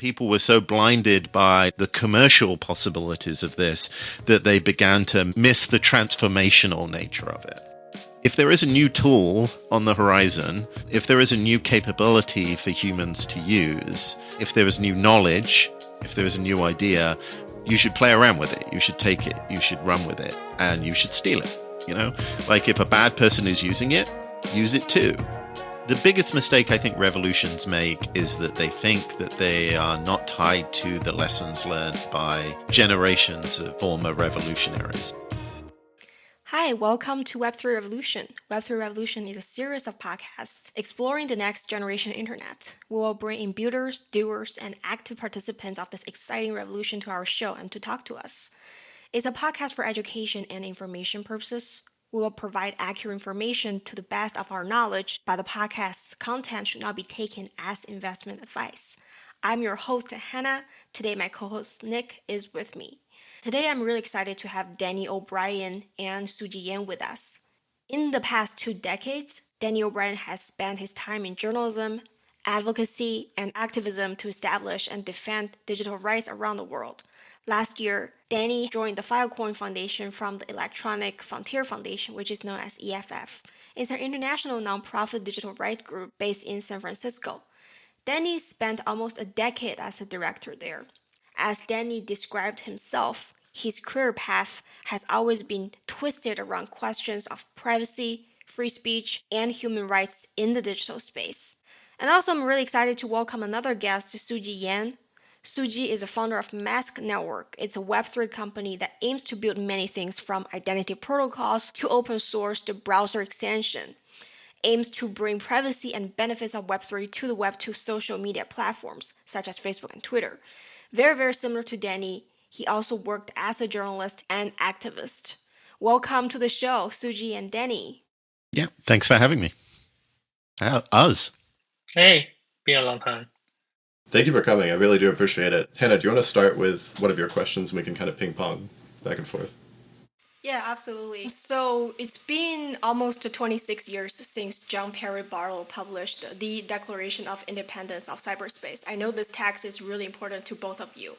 People were so blinded by the commercial possibilities of this that they began to miss the transformational nature of it. If there is a new tool on the horizon, if there is a new capability for humans to use, if there is new knowledge, if there is a new idea, you should play around with it. You should take it. You should run with it. And you should steal it. Like if a bad person is using it, use it too. The biggest mistake I think revolutions make is that they think that they are not tied to the lessons learned by generations of former revolutionaries. Hi, welcome to Web3 Revolution. Web3 Revolution is a series of podcasts exploring the next generation internet. We will bring in builders, doers, and active participants of this exciting revolution to our show and to talk to us. It's a podcast for education and information purposes. We will provide accurate information to the best of our knowledge, but the podcast's content should not be taken as investment advice. I'm your host, Hana. Today, my co-host, Nick, is with me. Today, I'm really excited to have Danny O'Brien and Suji Yan with us. In the past 2 decades, Danny O'Brien has spent his time in journalism, advocacy, and activism to establish and defend digital rights around the world. Last year, Danny joined the Filecoin Foundation from the Electronic Frontier Foundation, which is known as EFF. It's an international nonprofit digital rights group based in San Francisco. Danny spent almost a decade as a director there. As Danny described himself, his career path has always been twisted around questions of privacy, free speech, and human rights in the digital space. And also, I'm really excited to welcome another guest, Suji Yan. Suji is a founder of Mask Network. It's a Web3 company that aims to build many things from identity protocols to open source to browser extension. Aims to bring privacy and benefits of Web3 to the Web2 social media platforms, such as Facebook and Twitter. Very, very similar to Danny, he also worked as a journalist and activist. Welcome to the show, Suji and Danny. Yeah, thanks for having me. Us. Hey, been a long time. Thank you for coming. I really do appreciate it. Hannah, do you want to start with one of your questions and we can kind of ping pong back and forth? Yeah, absolutely. So it's been almost 26 years since John Perry Barlow published the Declaration of Independence of Cyberspace. I know this text is really important to both of you.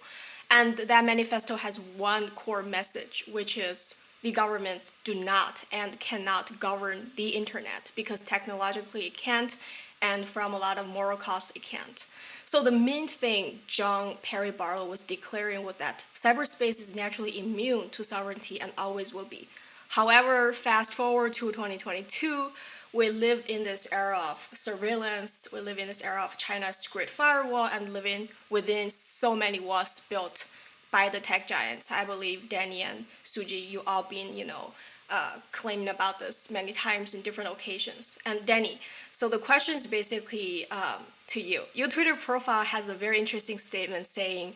And that manifesto has one core message, which is the governments do not and cannot govern the internet because technologically it can't, and from a lot of moral costs it can't. So the main thing John Perry Barlow was declaring was that cyberspace is naturally immune to sovereignty and always will be. However, fast forward to 2022, we live in this era of surveillance, we live in this era of China's Great Firewall, and living within so many walls built by the tech giants. I believe Danny and Suji, you all been, claiming about this many times in different occasions. And Danny, so the question is basically to you. Your Twitter profile has a very interesting statement saying,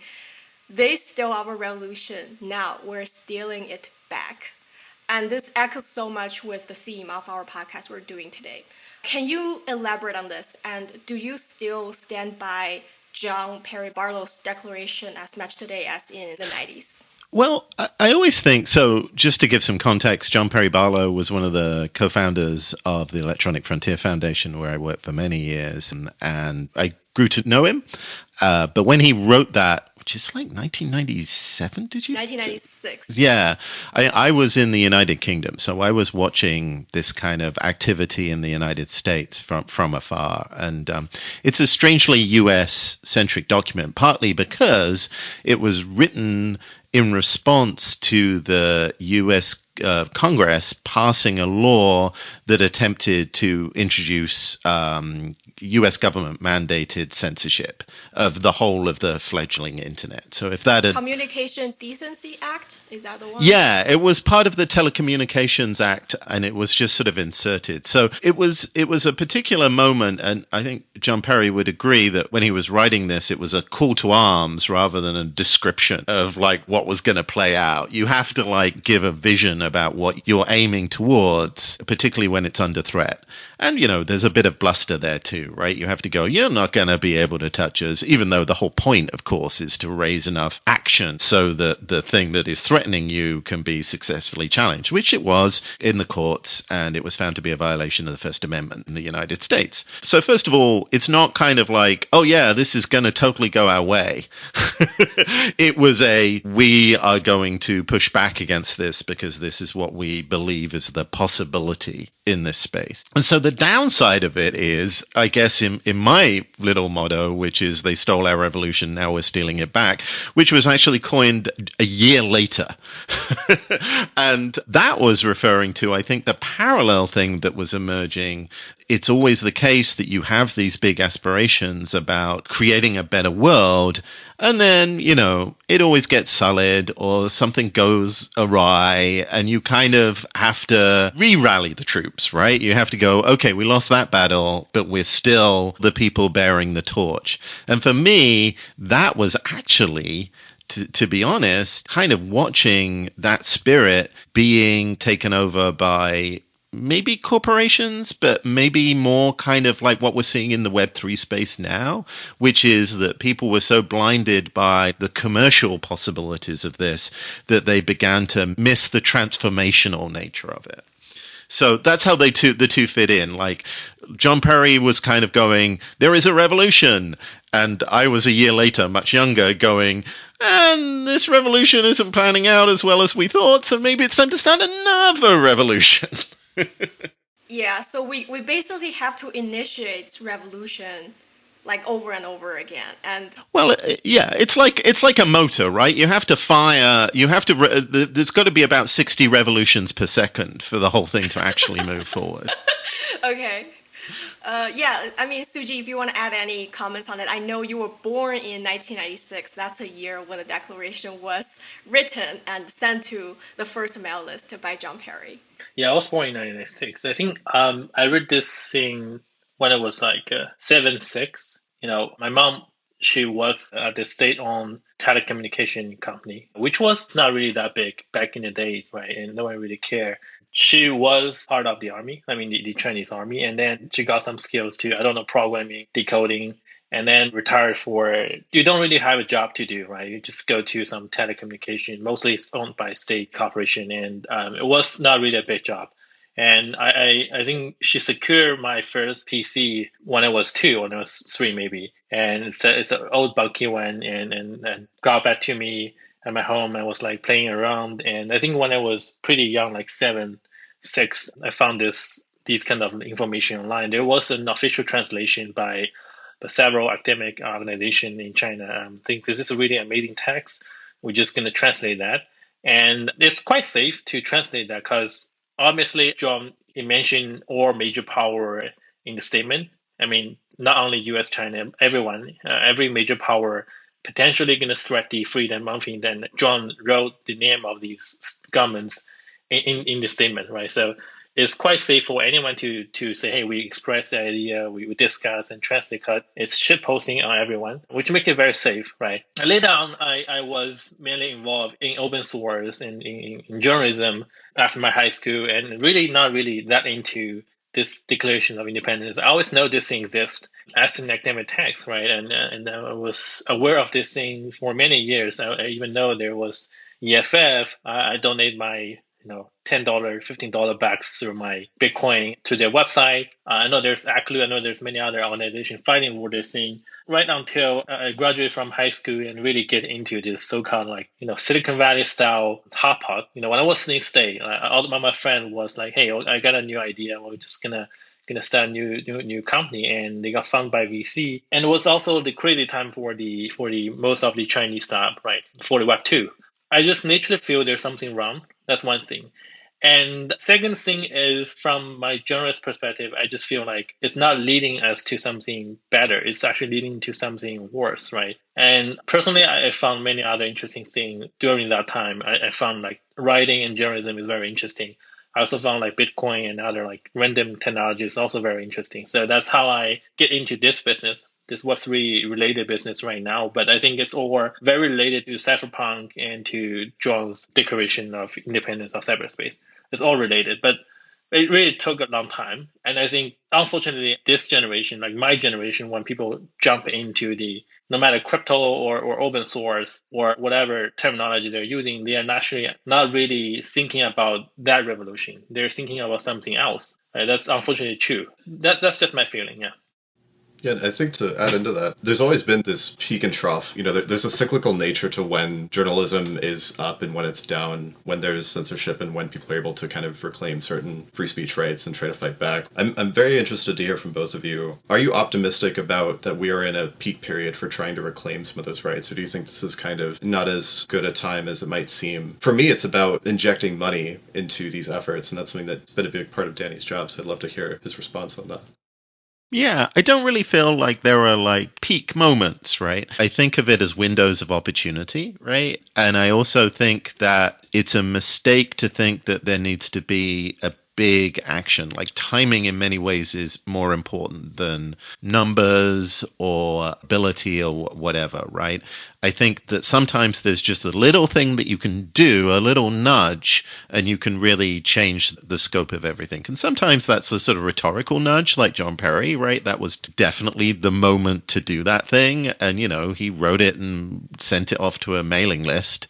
"They stole our revolution, now we're stealing it back." And this echoes so much with the theme of our podcast we're doing today. Can you elaborate on this? And do you still stand by John Perry Barlow's declaration as much today as in the 90s? Well, I always think, so just to give some context, John Perry Barlow was one of the co-founders of the Electronic Frontier Foundation, where I worked for many years, and I grew to know him. But when he wrote that, which is like 1997, did you? 1996. Yeah. I was in the United Kingdom, so I was watching this kind of activity in the United States from afar. And it's a strangely US-centric document, partly because it was written in response to the US Congress passing a law that attempted to introduce US government mandated censorship of the whole of the fledgling internet. So if that had... Communication Decency Act, is that the one? Yeah, it was part of the Telecommunications Act, and it was just sort of inserted. So it was a particular moment, and I think John Perry would agree that when he was writing this, it was a call to arms rather than a description of like what what was going to play out. You have to like give a vision about what you're aiming towards, particularly when it's under threat. And, there's a bit of bluster there too, right? You have to go, you're not going to be able to touch us, even though the whole point, of course, is to raise enough action so that the thing that is threatening you can be successfully challenged, which it was in the courts, and it was found to be a violation of the First Amendment in the United States. So first of all, it's not kind of like, oh yeah, this is going to totally go our way. It was we are going to push back against this because this is what we believe is the possibility in this space. And so the downside of it is, I guess, in my little motto, which is they stole our revolution, now we're stealing it back, which was actually coined a year later. And that was referring to, I think, the parallel thing that was emerging. It's always the case that you have these big aspirations about creating a better world, and then, it always gets sullied or something goes awry, and you kind of have to re-rally the troops, right? You have to go, okay, we lost that battle, but we're still the people bearing the torch. And for me, that was actually, to be honest, kind of watching that spirit being taken over by maybe corporations, but maybe more kind of like what we're seeing in the Web3 space now, which is that people were so blinded by the commercial possibilities of this that they began to miss the transformational nature of it. So that's how the two fit in. Like John Perry was kind of going, there is a revolution. And I was a year later, much younger, going, and this revolution isn't panning out as well as we thought, so maybe it's time to start another revolution. Yeah, so we basically have to initiate revolution like over and over again. And well, yeah, it's like a motor, right? You have to fire. There's got to be about 60 revolutions per second for the whole thing to actually move forward. Okay. Yeah, I mean, Suji, if you want to add any comments on it, I know you were born in 1996. That's a year when the Declaration was written and sent to the first mail list by John Perry. Yeah, I was born in 1996. I think I read this thing when I was like 7, 6. My mom, she works at the state-owned telecommunication company, which was not really that big back in the days, right? And no one really cared. She was part of the army, the Chinese army, and then she got some skills too. I don't know, programming, decoding, and then retired you don't really have a job to do, right? You just go to some telecommunication, mostly it's owned by state corporation, and it was not really a big job. And I think she secured my first PC when I was 2, when I was 3 maybe. And it's an old bulky one, and got back to me at my home. I was like playing around, and I think when I was pretty young, like 7, 6, I found these kind of information online. There was an official translation by several academic organizations in China. I think this is a really amazing text. We're just going to translate that, and it's quite safe to translate that because obviously, John, he mentioned all major power in the statement. Not only U.S., China, everyone, every major power potentially going to threat the freedom of thing. Then John wrote the name of these governments in the statement, right? So it's quite safe for anyone to say, hey, we express the idea, we discuss and translate, because it's shit posting on everyone, which makes it very safe, right? Later on, I was mainly involved in open source and in journalism after my high school, and really not really that into this Declaration of Independence. I always know this thing exists as an academic text, right? And I was aware of this thing for many years. I even know there was EFF. I donate my $10, $15 backs through my Bitcoin to their website. I know there's ACLU. I know there's many other organizations fighting for this thing. Right until I graduated from high school and really get into this so-called Silicon Valley style hot pot. When I was in state, all my friend was like, hey, I got a new idea. We're just gonna start a new company, and they got funded by VC. And it was also the crazy time for the most of the Chinese startup, right? For the Web2. I just naturally feel there's something wrong. That's one thing. And second thing is, from my journalist perspective, I just feel like it's not leading us to something better. It's actually leading to something worse, right? And personally, I found many other interesting things during that time. I found like writing and journalism is very interesting. I also found like Bitcoin and other like random technologies also very interesting. So that's how I get into this business, this Web3 related business right now. But I think it's all very related to cypherpunk and to John's Declaration of Independence of Cyberspace. It's all related, but it really took a long time. And I think, unfortunately, this generation, like my generation, when people jump into the no matter crypto or open source or whatever terminology they're using, they are actually not really thinking about that revolution. They're thinking about something else. Right? That's unfortunately true. That's just my feeling. Yeah. Yeah, and I think to add into that, there's always been this peak and trough. There's a cyclical nature to when journalism is up and when it's down, when there's censorship and when people are able to kind of reclaim certain free speech rights and try to fight back. I'm very interested to hear from both of you. Are you optimistic about that we are in a peak period for trying to reclaim some of those rights, or do you think this is kind of not as good a time as it might seem? For me, it's about injecting money into these efforts, and that's something that's been a big part of Danny's job, so I'd love to hear his response on that. Yeah, I don't really feel like there are like peak moments, right? I think of it as windows of opportunity, right? And I also think that it's a mistake to think that there needs to be a big action. Like timing in many ways is more important than numbers or ability or whatever, right? I think that sometimes there's just a little thing that you can do, a little nudge, and you can really change the scope of everything. And sometimes that's a sort of rhetorical nudge, like John Perry, right? That was definitely the moment to do that thing. And, he wrote it and sent it off to a mailing list.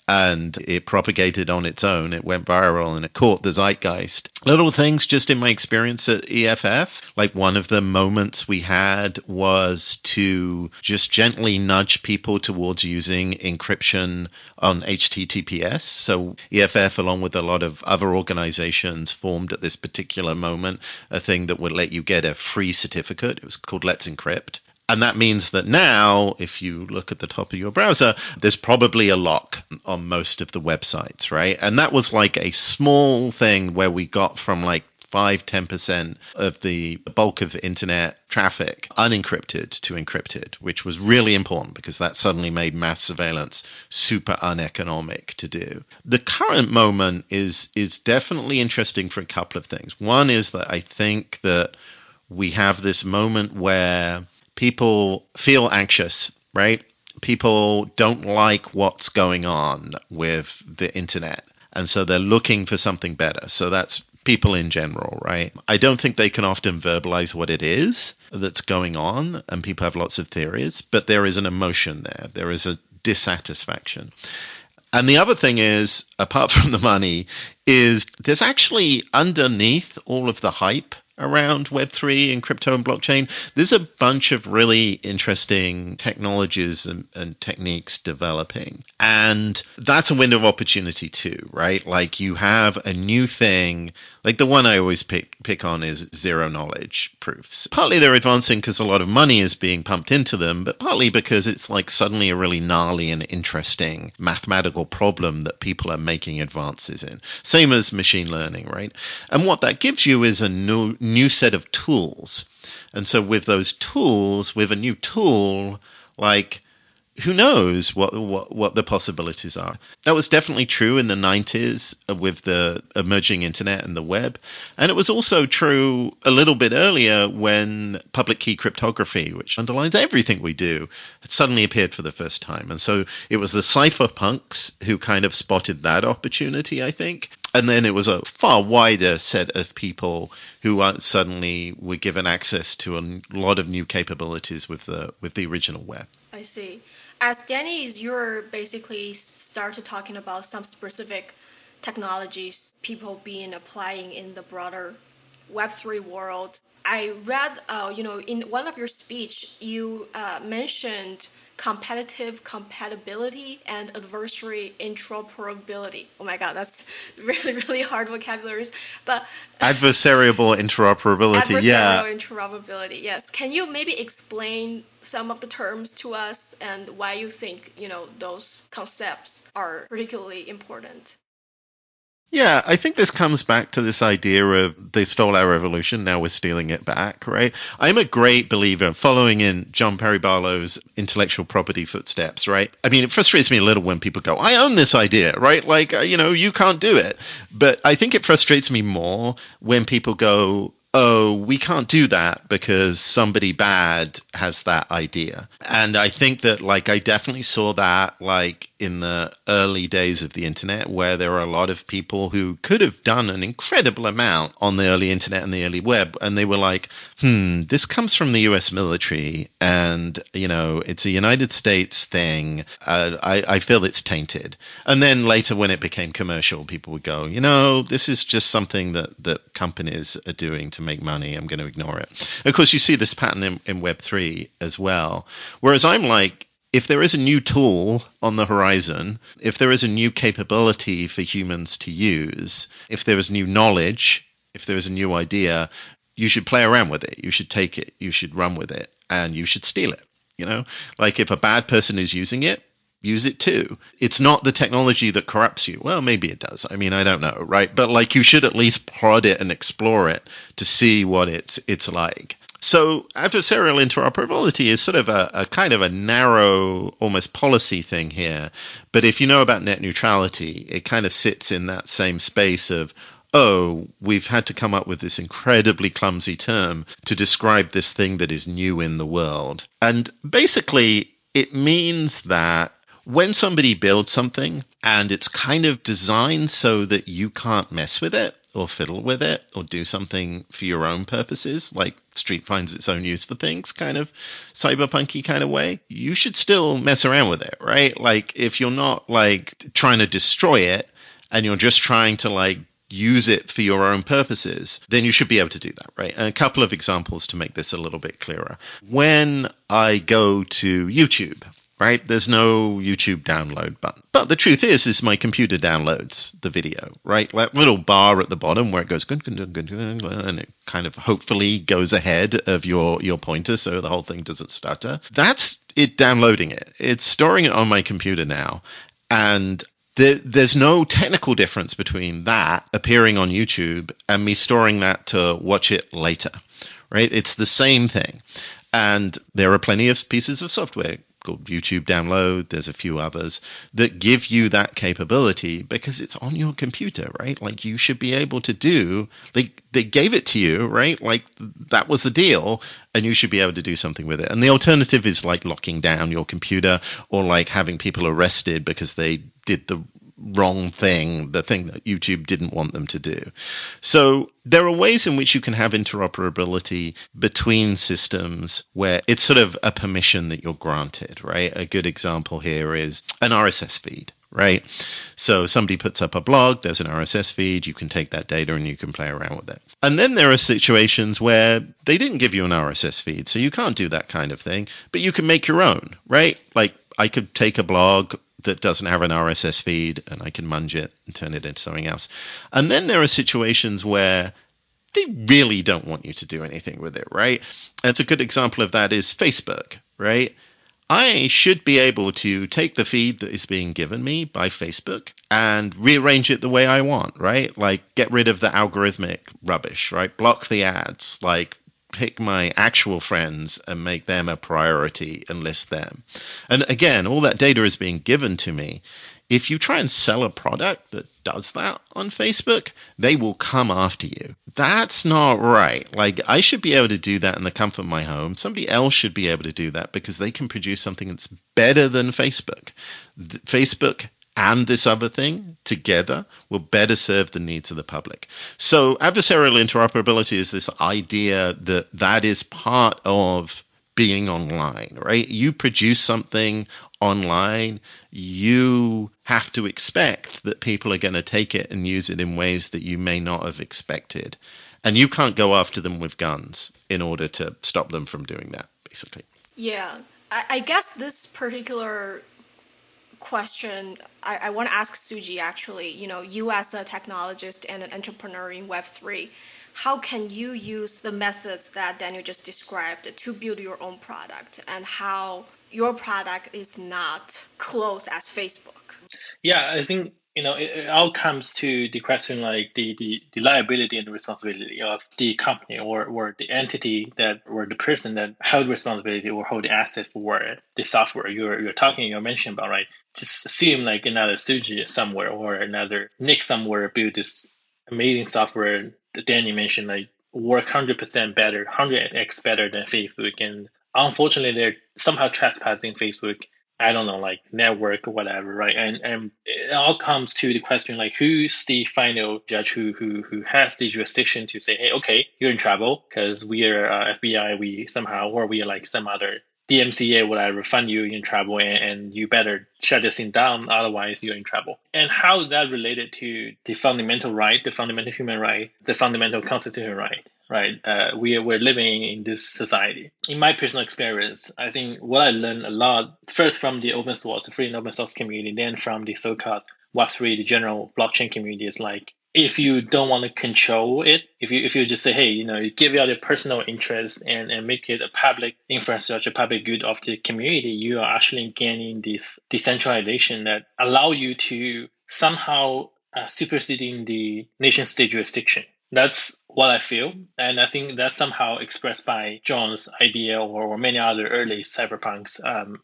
And it propagated on its own. It went viral and it caught the zeitgeist. Little things just in my experience at EFF, like one of the moments we had was to just gently nudge people towards using encryption on HTTPS. So EFF, along with a lot of other organizations, formed at this particular moment a thing that would let you get a free certificate. It was called Let's Encrypt. And that means that now, if you look at the top of your browser, there's probably a lock on most of the websites, right? And that was like a small thing where we got from like 5-10% of the bulk of internet traffic unencrypted to encrypted, which was really important because that suddenly made mass surveillance super uneconomic to do. The current moment is definitely interesting for a couple of things. One is that I think that we have this moment where people feel anxious, right? People don't like what's going on with the internet. And so they're looking for something better. So that's people in general, right? I don't think they can often verbalize what it is that's going on. And people have lots of theories, but there is an emotion there. There is a dissatisfaction. And the other thing is, apart from the money, is there's actually underneath all of the hype around Web3 and crypto and blockchain, there's a bunch of really interesting technologies and techniques developing. And that's a window of opportunity too, right? Like you have a new thing, like the one I always pick on is zero knowledge proofs. Partly they're advancing because a lot of money is being pumped into them, but partly because it's like suddenly a really gnarly and interesting mathematical problem that people are making advances in. Same as machine learning, right? And what that gives you is a new set of tools. And so with those tools, with a new tool, like who knows what the possibilities are. That was definitely true in the 90s with the emerging internet and the web. And it was also true a little bit earlier when public key cryptography, which underlines everything we do, had suddenly appeared for the first time. And so it was the cypherpunks who kind of spotted that opportunity, I think. And then it was a far wider set of people who suddenly were given access to a lot of new capabilities with the original web. I see. As Danny, you're basically started talking about some specific technologies people being applying in the broader Web3 world. I read, in one of your speech, you mentioned competitive compatibility and adversary interoperability. Oh my God, that's really, really hard vocabularies. But adversarial interoperability, yeah. Adversarial interoperability, yes. Can you maybe explain some of the terms to us and why you think, those concepts are particularly important? Yeah, I think this comes back to this idea of they stole our revolution, now we're stealing it back, right? I'm a great believer, following in John Perry Barlow's intellectual property footsteps, right? I mean, it frustrates me a little when people go, I own this idea, right? Like, you can't do it. But I think it frustrates me more when people go, oh, we can't do that because somebody bad has that idea. And I think that, like, I definitely saw that, like, in the early days of the internet, where there were a lot of people who could have done an incredible amount on the early internet and the early web. And they were like, this comes from the US military and, it's a United States thing. I feel it's tainted. And then later, when it became commercial, people would go, this is just something that companies are doing to make money. I'm going to ignore it. And of course, you see this pattern in Web3 as well. Whereas I'm like, if there is a new tool on the horizon, if there is a new capability for humans to use, if there is new knowledge, if there is a new idea, you should play around with it. You should take it. You should run with it. And you should steal it. Like if a bad person is using it, use it too. It's not the technology that corrupts you. Well, maybe it does. I mean, I don't know, right? But like you should at least prod it and explore it to see what it's like. So adversarial interoperability is sort of a kind of a narrow, almost policy thing here. But if you know about net neutrality, it kind of sits in that same space of, oh, we've had to come up with this incredibly clumsy term to describe this thing that is new in the world. And basically, it means that when somebody builds something and it's kind of designed so that you can't mess with it or fiddle with it or do something for your own purposes, like Street finds its own use for things, kind of cyberpunky kind of way, you should still mess around with it, right? Like if you're not like trying to destroy it and you're just trying to like use it for your own purposes, then you should be able to do that, right? And a couple of examples to make this a little bit clearer. When I go to YouTube, right, there's no YouTube download button. But the truth is my computer downloads the video, right? That little bar at the bottom where it goes, and it kind of hopefully goes ahead of your pointer so the whole thing doesn't stutter. That's it downloading it. It's storing it on my computer now. And there's no technical difference between that appearing on YouTube and me storing that to watch it later, right? It's the same thing. And there are plenty of pieces of software called YouTube Download. There's a few others that give you that capability because it's on your computer, right? Like you should be able to do, they gave it to you, right? Like that was the deal and you should be able to do something with it. And the alternative is like locking down your computer or like having people arrested because they did the wrong thing, the thing that YouTube didn't want them to do. So there are ways in which you can have interoperability between systems where it's sort of a permission that you're granted, right? A good example here is an RSS feed, right? So somebody puts up a blog, there's an RSS feed, you can take that data and you can play around with it. And then there are situations where they didn't give you an RSS feed, so you can't do that kind of thing, but you can make your own, right? Like I could take a blog that doesn't have an RSS feed and I can munge it and turn it into something else. And then there are situations where they really don't want you to do anything with it, right? And a good example of that is Facebook, right? I should be able to take the feed that is being given me by Facebook and rearrange it the way I want, right? Like get rid of the algorithmic rubbish, right? Block the ads, like pick my actual friends and make them a priority and list them. And again, all that data is being given to me. If you try and sell a product that does that on Facebook, they will come after you. That's not right. Like I should be able to do that in the comfort of my home. Somebody else should be able to do that because they can produce something that's better than Facebook. Facebook and this other thing together will better serve the needs of the public. So adversarial interoperability is this idea that is part of being online, right? You produce something online, you have to expect that people are going to take it and use it in ways that you may not have expected. And you can't go after them with guns in order to stop them from doing that, basically. Yeah, I guess this particular question I want to ask Suji actually, you as a technologist and an entrepreneur in Web3, how can you use the methods that Daniel just described to build your own product and how your product is not closed as Facebook? Yeah, I think it all comes to the question like the liability and the responsibility of the company or the entity that or the person that held responsibility or hold the asset for the software you're mentioning about, right? Just assume like another Suji somewhere or another Nick somewhere built this amazing software that Danny mentioned, like work 100% better, 100x better than Facebook, and unfortunately they're somehow trespassing Facebook, I don't know, like network or whatever, right? And it all comes to the question like who's the final judge who has the jurisdiction to say, hey, okay, you're in trouble because we are FBI, we somehow, or we are like some other DMCA, whatever, fund you in trouble, and you better shut this thing down, otherwise you're in trouble. And how is that related to the fundamental right, the fundamental human right, the fundamental constitutional right? Right, we're living in this society. In my personal experience, I think what I learned a lot first from the open source, the free and open source community, then from the so-called Web3, the general blockchain community, is like if you don't want to control it, if you just say, hey, you give out your personal interest and make it a public infrastructure, public good of the community, you are actually gaining this decentralization that allow you to somehow superseding the nation state jurisdiction. That's what I feel. And I think that's somehow expressed by John's idea or many other early cyberpunks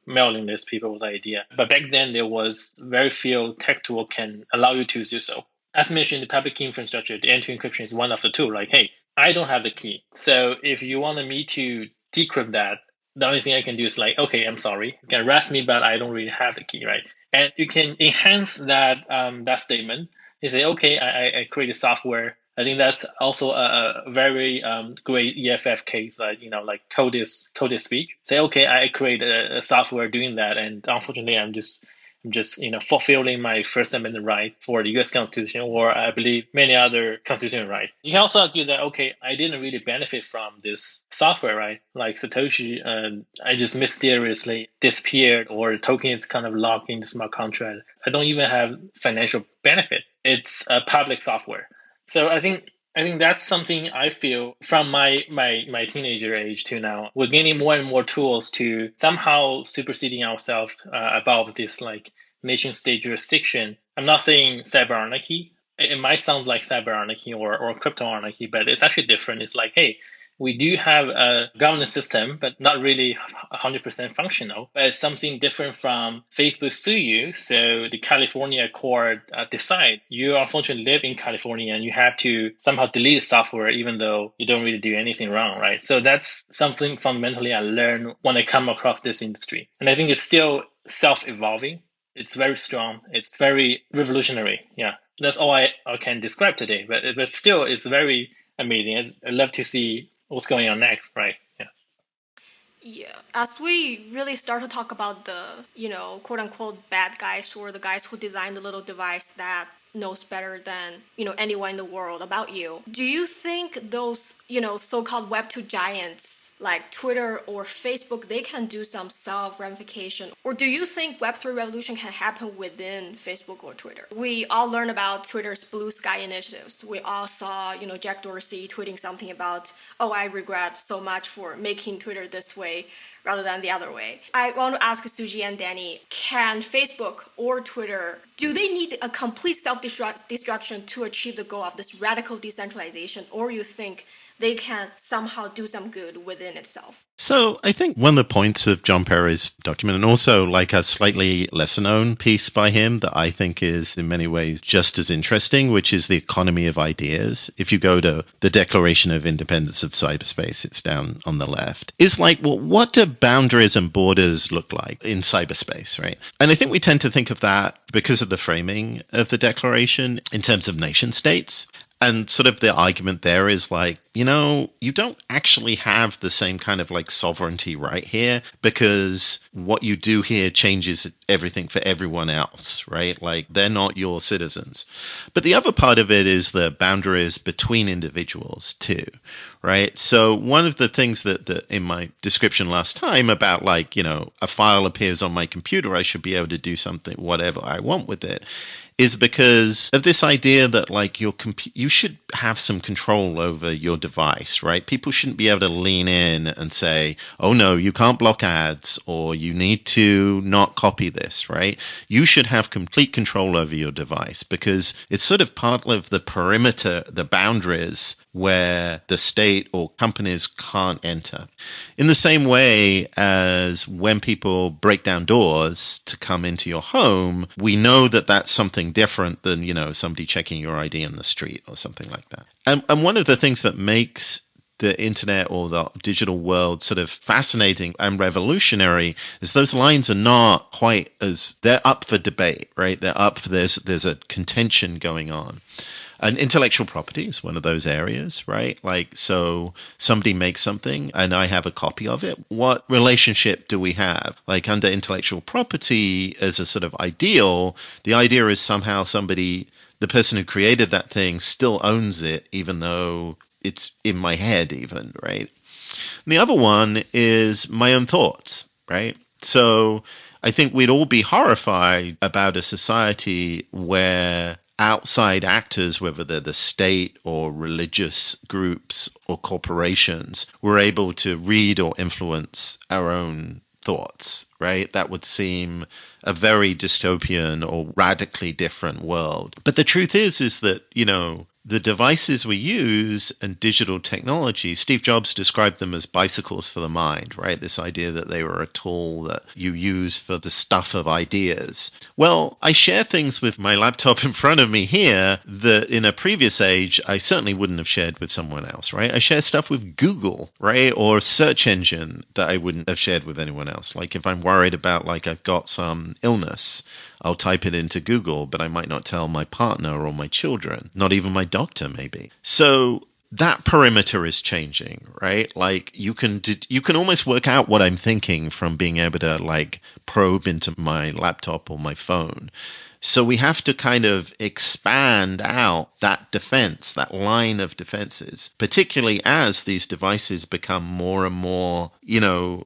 mailing list people's idea. But back then, there was very few tech tool can allow you to do so. As mentioned, the public key infrastructure, the end-to-end encryption is one of the tools. Like, hey, I don't have the key. So if you wanted me to decrypt that, the only thing I can do is like, okay, I'm sorry. You can arrest me, but I don't really have the key, right? And you can enhance that that statement. You say, okay, I create a software. I think that's also a very great EFF case, like code is speech. Say, okay, I create a software doing that, and unfortunately, I'm just fulfilling my First Amendment right for the U.S. Constitution, or I believe many other constitutional rights. You can also argue that, okay, I didn't really benefit from this software, right? Like Satoshi, I just mysteriously disappeared, or the token is kind of locked in the smart contract. I don't even have financial benefit. It's a public software. So I think that's something I feel from my teenager age to now. We're gaining more and more tools to somehow superseding ourselves above this like nation state jurisdiction. I'm not saying cyber anarchy. It might sound like cyber anarchy or crypto anarchy, but it's actually different. It's like, hey, we do have a governance system, but not really 100% functional. But it's something different from Facebook sue you. So the California court decide you unfortunately live in California and you have to somehow delete the software even though you don't really do anything wrong, right? So that's something fundamentally I learned when I come across this industry. And I think it's still self-evolving. It's very strong. It's very revolutionary. Yeah, that's all I can describe today. But still, it's very amazing. I'd love to see what's going on next, right? Yeah. As we really start to talk about the, quote unquote bad guys or the guys who designed the little device that knows better than, anyone in the world about you, do you think those, so-called Web2 giants like Twitter or Facebook, they can do some self-ramification? Or do you think Web3 revolution can happen within Facebook or Twitter? We all learned about Twitter's Bluesky initiatives. We all saw, Jack Dorsey tweeting something about, oh, I regret so much for making Twitter this way rather than the other way. I want to ask Suji and Danny, can Facebook or Twitter, do they need a complete self-destruction to achieve the goal of this radical decentralization, or you think they can somehow do some good within itself? So I think one of the points of John Perry's document, and also like a slightly lesser known piece by him that I think is in many ways just as interesting, which is the economy of ideas. If you go to the Declaration of Independence of Cyberspace, it's down on the left, is like, well, what do boundaries and borders look like in cyberspace, right? And I think we tend to think of that because of the framing of the Declaration in terms of nation states. And sort of the argument there is like, you don't actually have the same kind of like sovereignty right here, because what you do here changes everything for everyone else, right? Like they're not your citizens. But the other part of it is the boundaries between individuals too, right? So one of the things that in my description last time about like, a file appears on my computer, I should be able to do something, whatever I want with it, is because of this idea that like you should have some control over your device, right? People shouldn't be able to lean in and say, oh no, you can't block ads, or you need to not copy this, right? You should have complete control over your device, because it's sort of part of the perimeter, the boundaries where the state or companies can't enter. In the same way as when people break down doors to come into your home, we know that that's something different than, somebody checking your ID in the street or something like that. And one of the things that makes the internet or the digital world sort of fascinating and revolutionary is those lines are not quite as, they're up for debate, right? They're up for, there's a contention going on. And intellectual property is one of those areas, right? Like, so somebody makes something and I have a copy of it. What relationship do we have? Like, under intellectual property as a sort of ideal, the idea is somehow somebody, the person who created that thing still owns it, even though it's in my head even, right? And the other one is my own thoughts, right? So I think we'd all be horrified about a society where outside actors, whether they're the state or religious groups or corporations, were able to read or influence our own thoughts, right? That would seem a very dystopian or radically different world. But the truth is that, the devices we use and digital technology, Steve Jobs described them as bicycles for the mind, right? This idea that they were a tool that you use for the stuff of ideas. Well, I share things with my laptop in front of me here that in a previous age, I certainly wouldn't have shared with someone else, right? I share stuff with Google, right? Or a search engine that I wouldn't have shared with anyone else. Like if I'm worried about, like, I've got some illness, I'll type it into Google, but I might not tell my partner or my children, not even my doctor maybe. So that perimeter is changing, right? Like you can almost work out what I'm thinking from being able to like probe into my laptop or my phone. So we have to kind of expand out that defense, that line of defenses, particularly as these devices become more and more,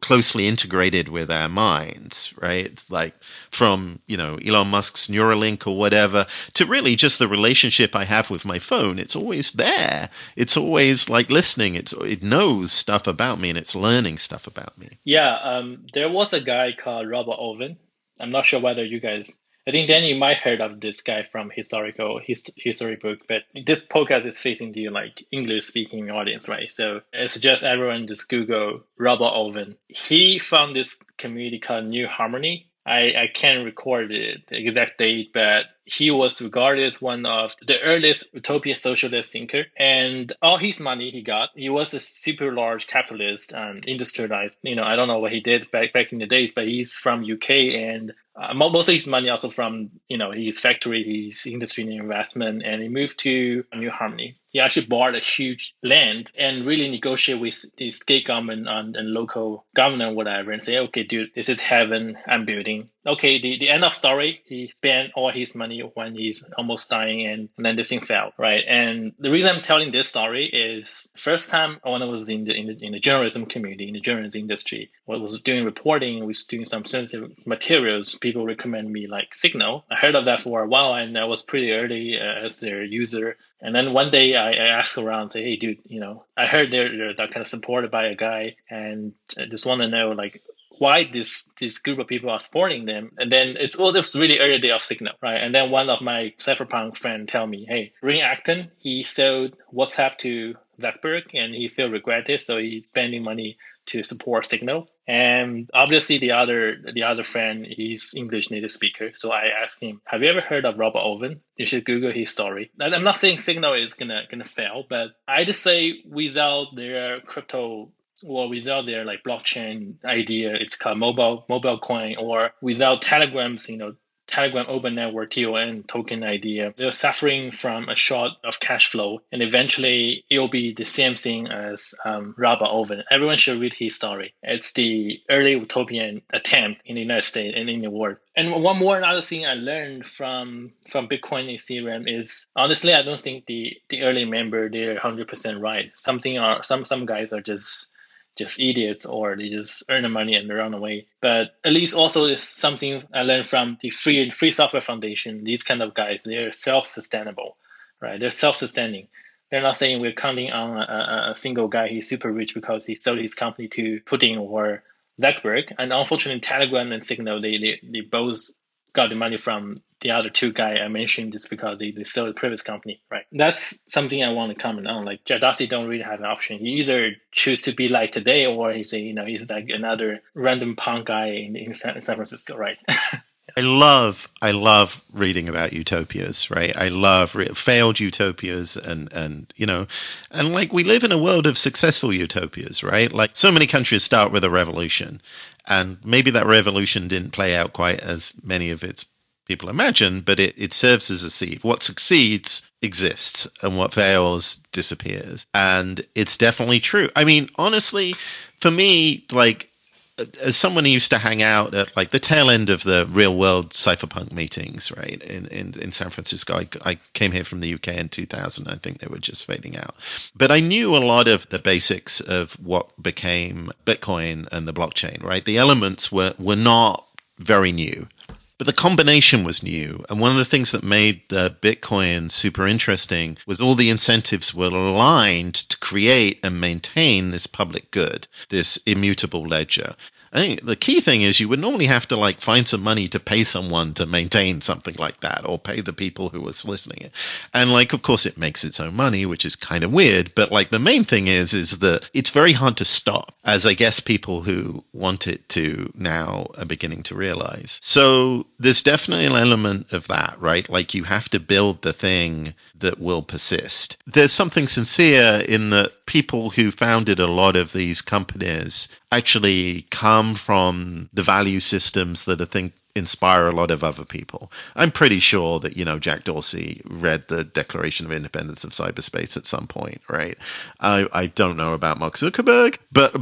closely integrated with our minds, right? It's like from, Elon Musk's Neuralink or whatever to really just the relationship I have with my phone. It's always there. It's always like listening. It knows stuff about me and it's learning stuff about me. Yeah, there was a guy called Robert Owen. I'm not sure whether you guys, I think Danny, you might heard of this guy from history book, but this podcast is facing the English speaking audience, right? So I suggest everyone just Google Robert Owen. He found this community called New Harmony. I can't record the exact date, but he was regarded as one of the earliest utopian socialist thinker. And all his money he was a super large capitalist and industrialized. I don't know what he did back in the days, but he's from UK and most of his money also from, his factory, his industry and investment, and he moved to New Harmony. He actually bought a huge land and really negotiate with the state government and local government, whatever, and say, okay, dude, this is heaven I'm building. Okay, the end of story, he spent all his money when he's almost dying and then this thing fell, right? And the reason I'm telling this story is first time when I was in the journalism community, in the journalism industry, when I was doing reporting, was doing some sensitive materials, people recommend me like Signal. I heard of that for a while and I was pretty early as their user. And then one day I asked around, say, hey, dude, I heard they're kind of supported by a guy and I just want to know why this group of people are supporting them. And then it was really early day of Signal, right? And then one of my cypherpunk friend tell me, hey, Ring Acton, he sold WhatsApp to Zuckerberg and he feel regretted, so he's spending money to support Signal. And obviously the other friend, he's English native speaker. So I asked him, have you ever heard of Robert Owen? You should Google his story. I'm not saying Signal is gonna fail, but I just say without their crypto or without their blockchain idea, it's called mobile coin, or without Telegram's, Telegram Open Network TON token idea, they're suffering from a short of cash flow, and eventually it will be the same thing as Robert Owen. Everyone should read his story. It's the early utopian attempt in the United States and in the world. And one more another thing I learned from Bitcoin and Ethereum is honestly I don't think the early member they're 100% right. Some guys are just idiots, or they just earn the money and they run away. But at least also is something I learned from the Free Software Foundation. These kind of guys, they're self-sustainable, right? They're self-sustaining. They're not saying we're counting on a single guy. He's super rich because he sold his company to Putin or Zuckerberg. And unfortunately, Telegram and Signal, they both got the money from the other two guys I mentioned just because they sold the previous company, right? That's something I want to comment on. Like Jack Dorsey don't really have an option. He either choose to be like today or he's like another random punk guy in San Francisco, right? I love reading about utopias, right? I love failed utopias and like we live in a world of successful utopias, right? Like so many countries start with a revolution, and maybe that revolution didn't play out quite as many of its people imagine, but it serves as a seed. What succeeds exists and what fails disappears. And it's definitely true. I mean, honestly, for me, like, as someone who used to hang out at like the tail end of the real world cypherpunk meetings, right, in San Francisco, I came here from the UK in 2000. I think they were just fading out. But I knew a lot of the basics of what became Bitcoin and the blockchain, right? The elements were not very new. But the combination was new. And one of the things that made the Bitcoin super interesting was all the incentives were aligned to create and maintain this public good, this immutable ledger. I think the key thing is you would normally have to like find some money to pay someone to maintain something like that, or pay the people who were soliciting it. And like, of course, it makes its own money, which is kind of weird. But like the main thing is that it's very hard to stop, as I guess people who want it to now are beginning to realize. So there's definitely an element of that, right? Like you have to build the thing that will persist. There's something sincere in that people who founded a lot of these companies actually come from the value systems that I think inspire a lot of other people. I'm pretty sure that, Jack Dorsey read the Declaration of Independence of Cyberspace at some point, right? I don't know about Mark Zuckerberg, but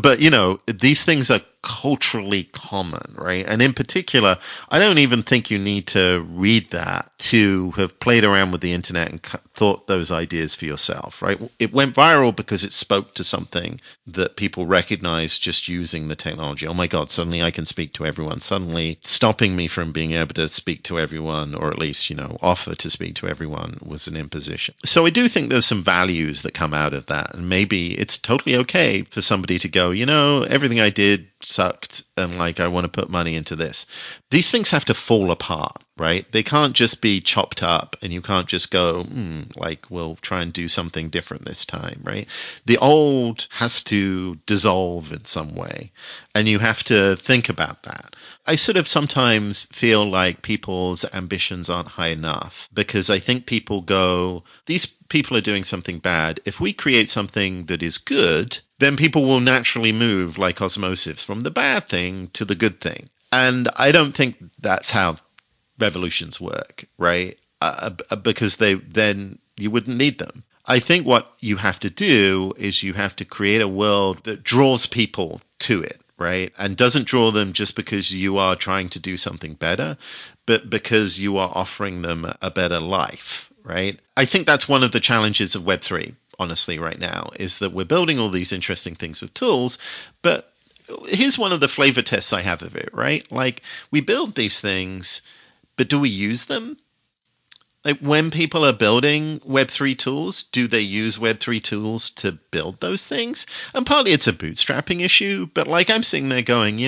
these things are culturally common, right? And in particular, I don't even think you need to read that to have played around with the internet and thought those ideas for yourself, right? It went viral because it spoke to something that people recognized just using the technology. Oh my God, suddenly I can speak to everyone. Suddenly stopping me from being able to speak to everyone, or at least, offer to speak to everyone, was an imposition. So I do think there's some values that come out of that. And maybe it's totally okay for somebody to go, everything I did sucked and like I want to put money into this. These things have to fall apart, right? They can't just be chopped up, and you can't just go, we'll try and do something different this time, right? The old has to dissolve in some way, and you have to think about that. I sort of sometimes feel like people's ambitions aren't high enough, because I think people go, these people are doing something bad. If we create something that is good, then people will naturally move like osmosis from the bad thing to the good thing. And I don't think that's how revolutions work, right? Because then you wouldn't need them. I think what you have to do is you have to create a world that draws people to it, right? And doesn't draw them just because you are trying to do something better, but because you are offering them a better life, right? I think that's one of the challenges of Web3, honestly, right now, is that we're building all these interesting things with tools, but here's one of the flavor tests I have of it, right? Like, we build these things, but do we use them? Like, when people are building Web3 tools, do they use Web3 tools to build those things? And partly it's a bootstrapping issue, but like I'm sitting there going,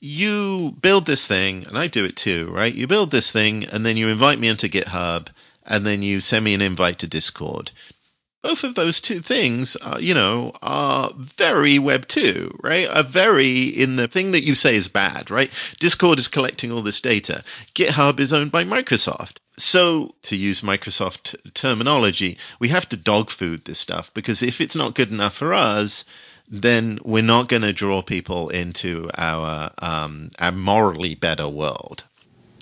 you build this thing, and I do it too, right? You build this thing, and then you invite me into GitHub, and then you send me an invite to Discord. Both of those two things, are very Web 2, right? Are very in the thing that you say is bad, right? Discord is collecting all this data. GitHub is owned by Microsoft. So, to use Microsoft terminology, we have to dog food this stuff, because if it's not good enough for us, then we're not going to draw people into our morally better world.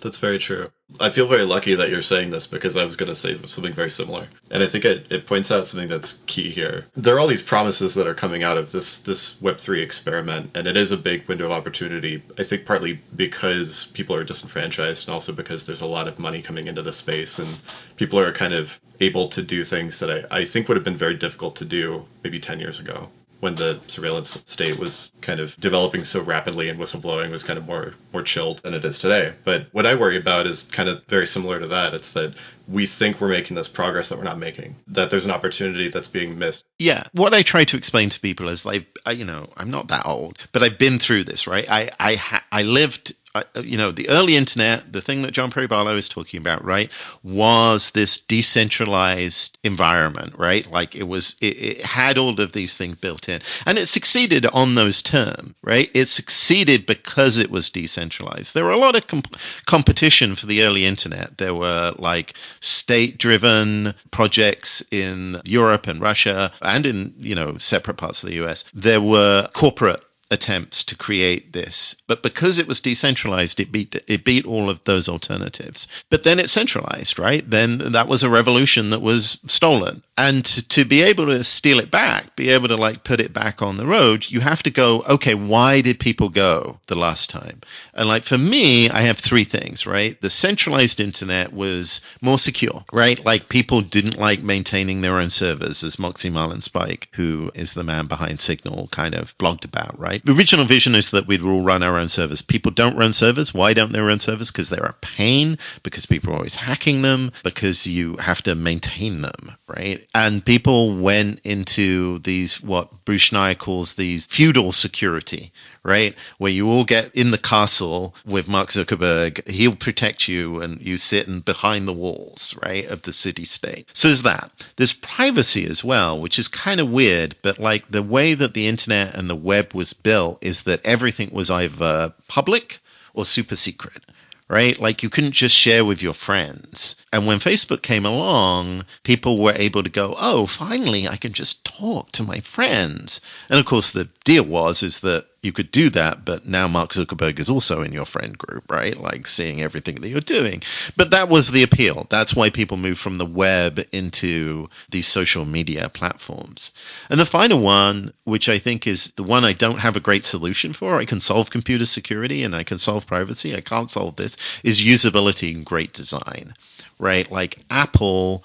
That's very true. I feel very lucky that you're saying this, because I was going to say something very similar. And I think it points out something that's key here. There are all these promises that are coming out of this Web3 experiment, and it is a big window of opportunity, I think partly because people are disenfranchised, and also because there's a lot of money coming into the space, and people are kind of able to do things that I think would have been very difficult to do maybe 10 years ago. when the surveillance state was kind of developing so rapidly and whistleblowing was kind of more chilled than it is today. But what I worry about is kind of very similar to that. It's that we think we're making this progress that we're not making, that there's an opportunity that's being missed. Yeah, what I try to explain to people is like, I'm not that old, but I've been through this, right? I lived, the early internet, the thing that John Perry Barlow is talking about, right, was this decentralized environment, right? Like it had all of these things built in, and it succeeded on those terms, right? It succeeded because it was decentralized. There were a lot of competition for the early internet. There were like state-driven projects in Europe and Russia and in, separate parts of the US. There were corporate attempts to create this, but because it was decentralized, it beat all of those alternatives. But then it centralized, right? Then that was a revolution that was stolen, and to be able to steal it back, be able to like put it back on the road, you have to go, okay, why did people go the last time? And like for me, I have three things, right? The centralized internet was more secure, right? Like people didn't like maintaining their own servers, as Moxie Marlinspike, who is the man behind Signal, kind of blogged about, right? The original vision is that we'd all run our own servers. People don't run servers. Why don't they run servers? Because they're a pain, because people are always hacking them, because you have to maintain them, right? And people went into these, what Bruce Schneier calls these feudal security, right? Where you all get in the castle with Mark Zuckerberg. He'll protect you and you sit behind the walls, right, of the city state. So there's that. There's privacy as well, which is kind of weird, but like the way that the internet and the web was built is that everything was either public or super secret, right? Like you couldn't just share with your friends. And when Facebook came along, people were able to go, oh, finally, I can just talk to my friends. And of course, the deal is that you could do that, but now Mark Zuckerberg is also in your friend group, right? Like seeing everything that you're doing. But that was the appeal. That's why people moved from the web into these social media platforms. And the final one, which I think is the one I don't have a great solution for, I can solve computer security and I can solve privacy, I can't solve this, is usability and great design, right? Like Apple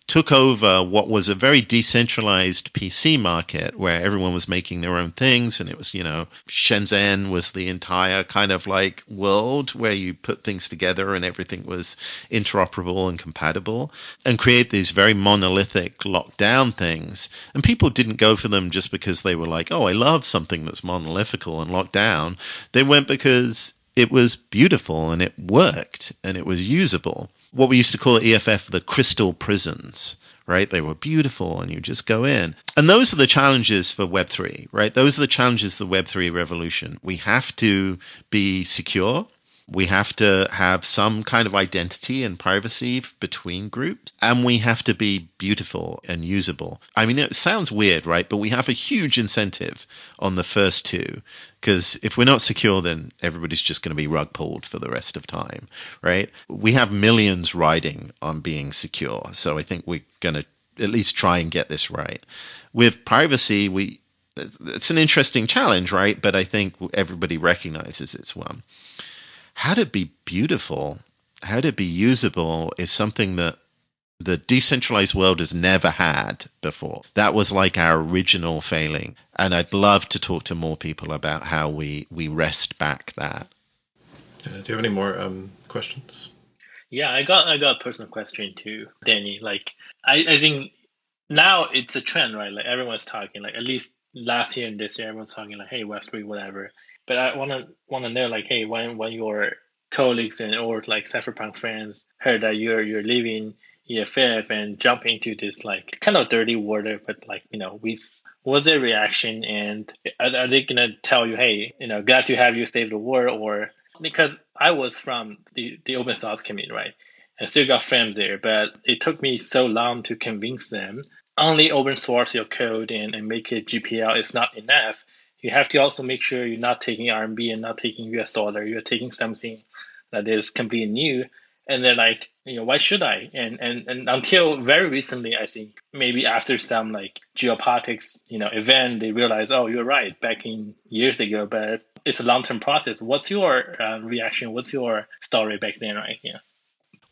took over what was a very decentralized PC market where everyone was making their own things. And it was, Shenzhen was the entire kind of like world where you put things together and everything was interoperable and compatible, and create these very monolithic lockdown things. And people didn't go for them just because they were like, oh, I love something that's monolithical and locked down. They went because it was beautiful and it worked and it was usable. What we used to call at EFF the crystal prisons, right? They were beautiful and you just go in. And those are the challenges for Web3, right? Those are the challenges of the Web3 revolution. We have to be secure. We have to have some kind of identity and privacy between groups, and we have to be beautiful and usable. I mean, it sounds weird, right? But we have a huge incentive on the first two, because if we're not secure, then everybody's just going to be rug pulled for the rest of time, right? We have millions riding on being secure. So I think we're going to at least try and get this right. With privacy, it's an interesting challenge, right? But I think everybody recognizes it's one. How to be beautiful, how to be usable is something that the decentralized world has never had before. That was like our original failing. And I'd love to talk to more people about how we wrest back that. Do you have any more questions? Yeah, I got a personal question too, Danny. Like, I think now it's a trend, right? Like everyone's talking, like at least last year and this year, everyone's talking like, hey, Web3, whatever. But I wanna know, like, hey, when your colleagues or like cypherpunk friends heard that you're leaving EFF and jump into this like kind of dirty water, but like, what's their reaction, and are they gonna tell you, hey, glad to have you save the world? Or because I was from the open source community, right? I still got friends there, but it took me so long to convince them only open source your code and make it GPL is not enough. You have to also make sure you're not taking RMB and not taking US dollar. You're taking something that is completely new. And they're like, why should I? And until very recently, I think maybe after some like geopolitics, event, they realize, oh, you're right, back in years ago, but it's a long-term process. What's your reaction? What's your story back then, right? Yeah.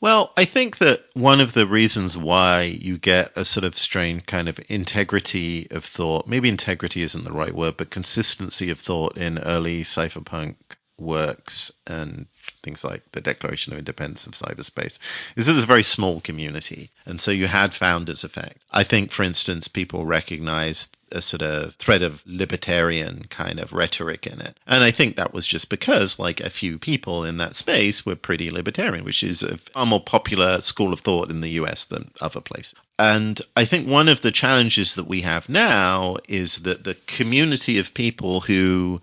Well, I think that one of the reasons why you get a sort of strange kind of integrity of thought, maybe integrity isn't the right word, but consistency of thought in early cypherpunk works and things like the Declaration of Independence of Cyberspace, is it was a very small community. And so you had founders effect. I think, for instance, people recognized a sort of thread of libertarian kind of rhetoric in it. And I think that was just because like a few people in that space were pretty libertarian, which is a far more popular school of thought in the US than other places. And I think one of the challenges that we have now is that the community of people who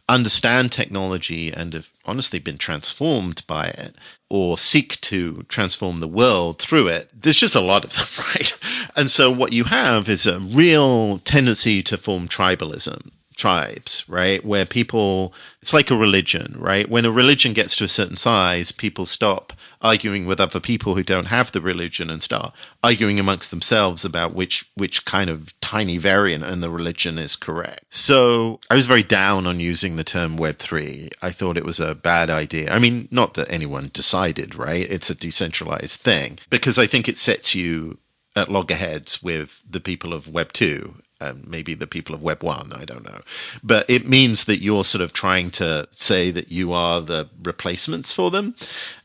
understand technology and have honestly been transformed by it or seek to transform the world through it, there's just a lot of them, right? And so what you have is a real tendency to form tribalism, tribes, right? Where people, it's like a religion, right? When a religion gets to a certain size, people stop arguing with other people who don't have the religion and start arguing amongst themselves about which kind of tiny variant in the religion is correct. So I was very down on using the term Web3. I thought it was a bad idea. I mean, not that anyone decided, right? It's a decentralized thing, because I think it sets you at loggerheads with the people of Web 2 and maybe the people of Web 1, I don't know. But it means that you're sort of trying to say that you are the replacements for them.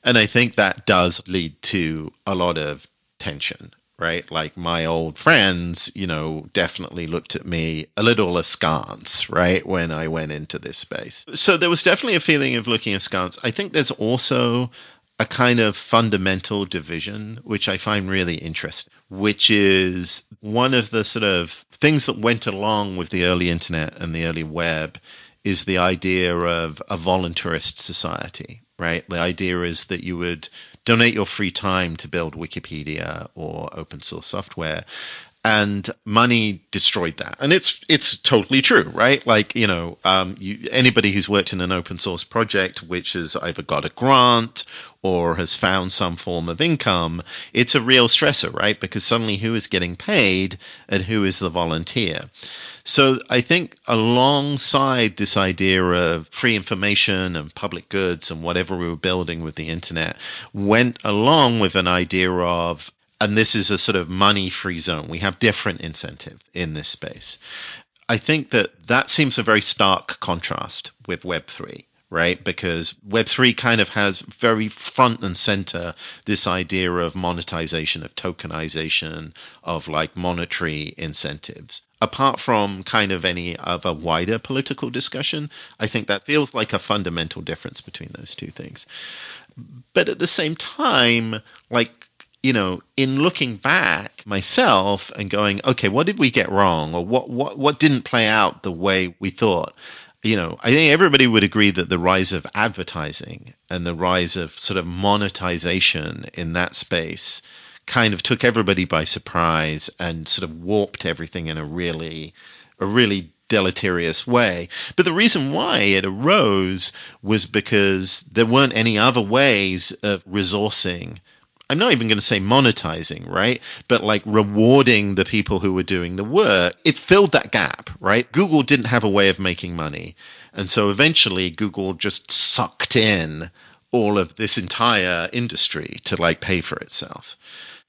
And I think that does lead to a lot of tension, right? Like my old friends, definitely looked at me a little askance, right, when I went into this space. So there was definitely a feeling of looking askance. I think there's also a kind of fundamental division, which I find really interesting, which is one of the sort of things that went along with the early internet and the early web is the idea of a voluntarist society, right? The idea is that you would donate your free time to build Wikipedia or open source software. And money destroyed that. And it's totally true, right? Like, anybody who's worked in an open source project, which has either got a grant or has found some form of income, it's a real stressor, right? Because suddenly who is getting paid and who is the volunteer? So I think alongside this idea of free information and public goods and whatever we were building with the internet went along with an idea of, and this is a sort of money-free zone. We have different incentives in this space. I think that seems a very stark contrast with Web3, right? Because Web3 kind of has very front and center this idea of monetization, of tokenization, of like monetary incentives. Apart from kind of any other wider political discussion, I think that feels like a fundamental difference between those two things. But at the same time, like, in looking back myself and going, okay, what did we get wrong? Or what didn't play out the way we thought? I think everybody would agree that the rise of advertising and the rise of sort of monetization in that space kind of took everybody by surprise and sort of warped everything in a really deleterious way. But the reason why it arose was because there weren't any other ways of resourcing. I'm not even going to say monetizing, right? But like rewarding the people who were doing the work. It filled that gap, right? Google didn't have a way of making money. And so eventually Google just sucked in all of this entire industry to like pay for itself.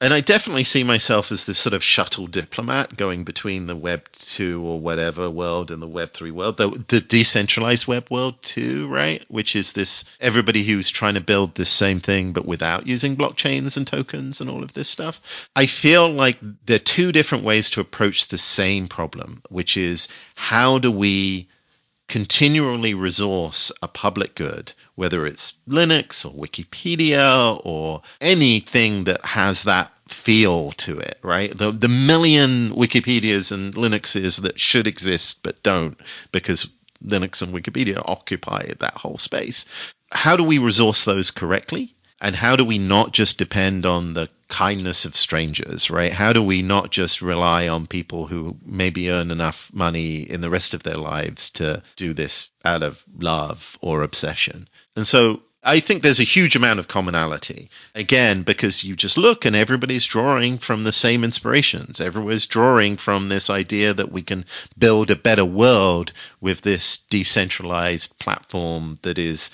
And I definitely see myself as this sort of shuttle diplomat going between the Web 2 or whatever world and the Web 3 world, the decentralized web world too, right? Which is this everybody who's trying to build this same thing but without using blockchains and tokens and all of this stuff. I feel like there are two different ways to approach the same problem, which is how do we continually resource a public good, whether it's Linux or Wikipedia or anything that has that feel to it, right? The million Wikipedias and Linuxes that should exist but don't because Linux and Wikipedia occupy that whole space. How do we resource those correctly? And how do we not just depend on the kindness of strangers, right? How do we not just rely on people who maybe earn enough money in the rest of their lives to do this out of love or obsession? And so I think there's a huge amount of commonality, again, because you just look and everybody's drawing from the same inspirations. Everyone's drawing from this idea that we can build a better world with this decentralized platform that is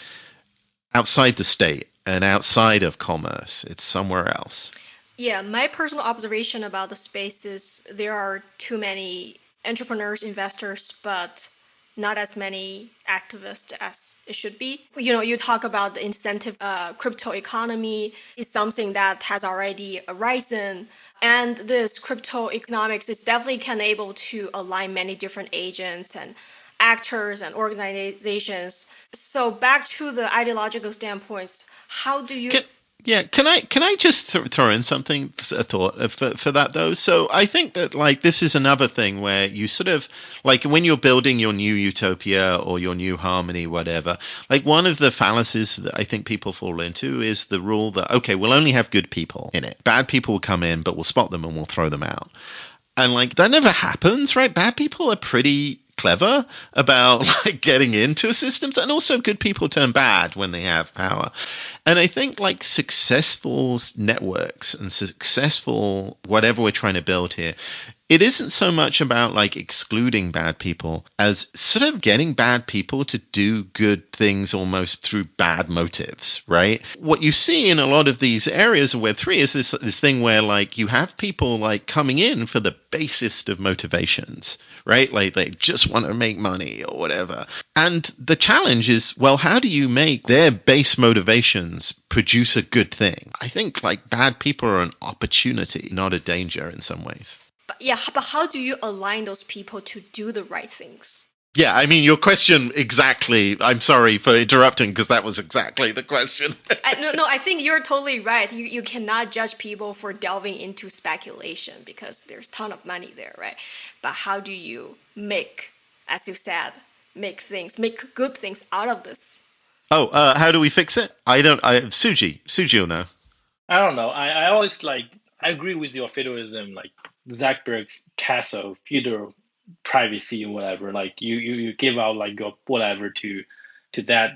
outside the state and outside of commerce. It's somewhere else. Yeah, my personal observation about the space is there are too many entrepreneurs, investors, but not as many activists as it should be. You talk about the incentive crypto economy is something that has already arisen. And this crypto economics is definitely can able to align many different agents and actors and organizations. So back to the ideological standpoints, how do you... Can I just throw in something, a thought for that though? So I think that like this is another thing where you sort of like when you're building your new utopia or your new harmony, whatever, like one of the fallacies that I think people fall into is the rule that, okay, we'll only have good people in it. Bad people will come in, but we'll spot them and we'll throw them out. And like that never happens, right? Bad people are pretty clever about like getting into systems, and also good people turn bad when they have power. And I think like successful networks and successful whatever we're trying to build here, it isn't so much about like excluding bad people as sort of getting bad people to do good things almost through bad motives, right? What you see in a lot of these areas of Web3 is this thing where like you have people like coming in for the basest of motivations, right? Like they just want to make money or whatever. And the challenge is, well, how do you make their base motivations produce a good thing? I think like bad people are an opportunity, not a danger in some ways. But how do you align those people to do the right things? Yeah, I mean, your question exactly. I'm sorry for interrupting because that was exactly the question. I think you're totally right. You cannot judge people for delving into speculation because there's a ton of money there, right? But how do you make, as you said, make good things out of this? Oh, how do we fix it? Suji will know. I don't know. I always I agree with your feudalism, like Zuckerberg's castle, feudal privacy or whatever. Like you give out like your whatever to that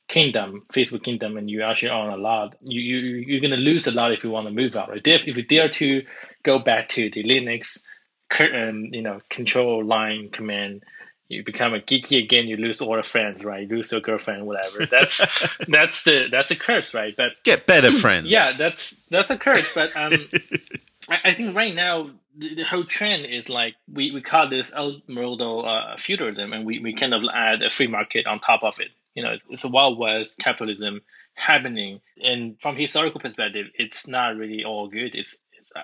kingdom, Facebook kingdom, and you actually own a lot. You're gonna lose a lot if you want to move out. Right? If you dare to go back to the Linux, control line command, you become a geeky again. You lose all your friends, right? You lose your girlfriend, whatever. That's a curse, right? But get better friends. Yeah, that's a curse. But I think right now the whole trend is like we call this Eldorado feudalism, and we kind of add a free market on top of it. It's a Wild West capitalism happening, and from historical perspective, it's not really all good. It's